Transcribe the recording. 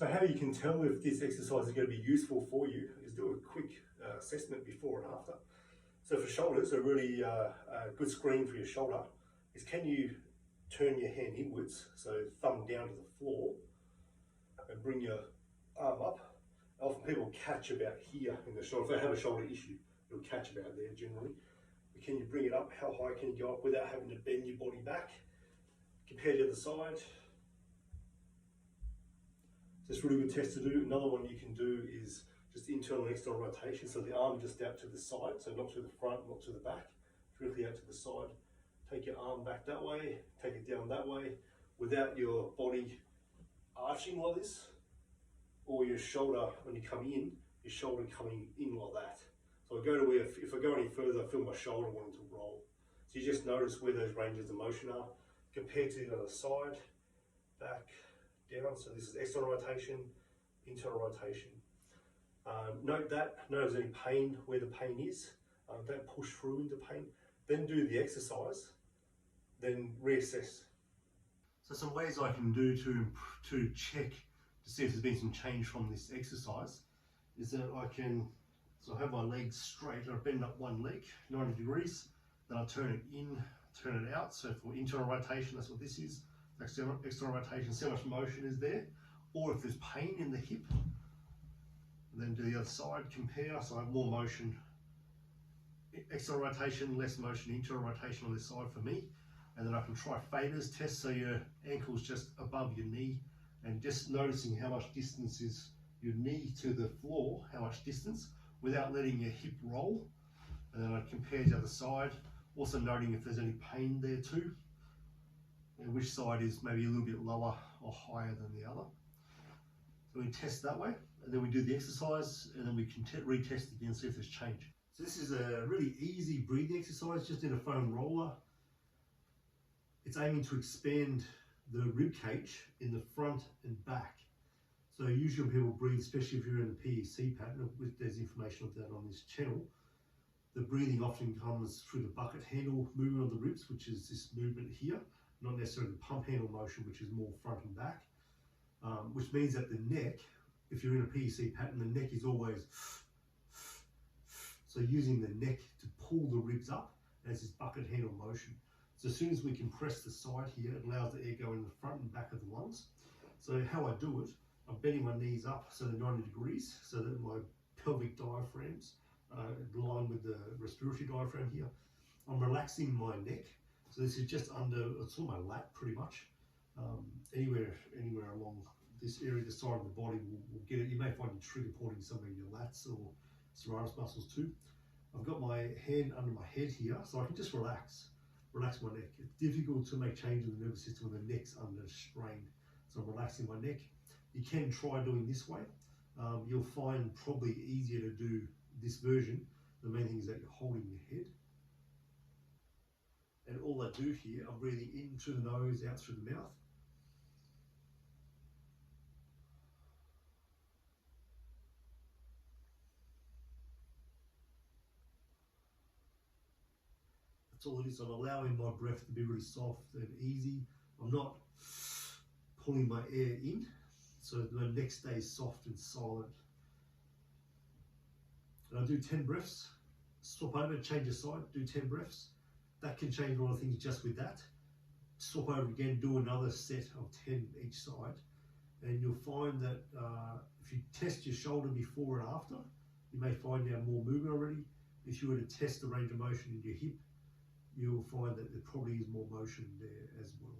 So how you can tell if this exercise is going to be useful for you is do a quick assessment before and after. So for shoulders, a really good screen for your shoulder is, can you turn your hand inwards, so thumb down to the floor, and bring your arm up. Often people catch about here in the shoulder. If they have a shoulder issue, it'll catch about there generally. But can you bring it up? How high can you go up without having to bend your body back? Compare to the other side. So it's a really good test to do. Another one you can do is just internal and external rotation. So the arm just out to the side, so not to the front, not to the back, directly out to the side. Take your arm back that way, take it down that way, without your body arching like this, or your shoulder, when you come in, your shoulder coming in like that. So I go to where, if I go any further, I feel my shoulder wanting to roll. So you just notice where those ranges of motion are, compared to the other side, back, down. So this is external rotation, internal rotation. Note that, notice any pain, where the pain is. Don't push through into pain. Then do the exercise, then reassess. So some ways I can do to check to see if there's been some change from this exercise is that I can, so I have my legs straight, I bend up one leg 90 degrees, then I turn it in, turn it out. So for internal rotation, that's what this is. External rotation, see how much motion is there. Or if there's pain in the hip, then do the other side, compare. So I have more motion, external rotation, less motion, internal rotation on this side for me. And then I can try faders test, so your ankle's just above your knee, and just noticing how much distance is your knee to the floor, how much distance, without letting your hip roll. And then I compare the other side, also noting if there's any pain there too, and which side is maybe a little bit lower or higher than the other. So we test that way, and then we do the exercise, and then we can retest again, see if there's change. So this is a really easy breathing exercise, just in a foam roller. It's aiming to expand the rib cage in the front and back. So usually when people breathe, especially if you're in a PEC pattern, there's information of that on this channel, the breathing often comes through the bucket handle movement of the ribs, which is this movement here, not necessarily the pump handle motion, which is more front and back, which means that the neck, if you're in a PEC pattern, the neck is always, so using the neck to pull the ribs up as this bucket handle motion. So as soon as we compress the side here, it allows the air go in the front and back of the lungs. So how I do it, I'm bending my knees up so they're 90 degrees, so that my pelvic diaphragms align with the respiratory diaphragm here. I'm relaxing my neck. So this is just under, it's on my lap pretty much. Anywhere along this area, the side of the body will get it. You may find your trigger pointing somewhere in your lats or serratus muscles too. I've got my hand under my head here, so I can just relax my neck. It's difficult to make change in the nervous system when the neck's under strain. So I'm relaxing my neck. You can try doing this way. You'll find probably easier to do this version. The main thing is that you're holding your head. And all I do here, I'm breathing in through the nose, out through the mouth. That's all it is. I'm allowing my breath to be really soft and easy. I'm not pulling my air in, so my neck stays soft and silent. And I do 10 breaths, swap over, change the side, do 10 breaths. That can change a lot of things just with that. Swap over again, do another set of 10 each side. And you'll find that if you test your shoulder before and after, you may find you have more movement already. If you were to test the range of motion in your hip, you'll find that there probably is more motion there as well.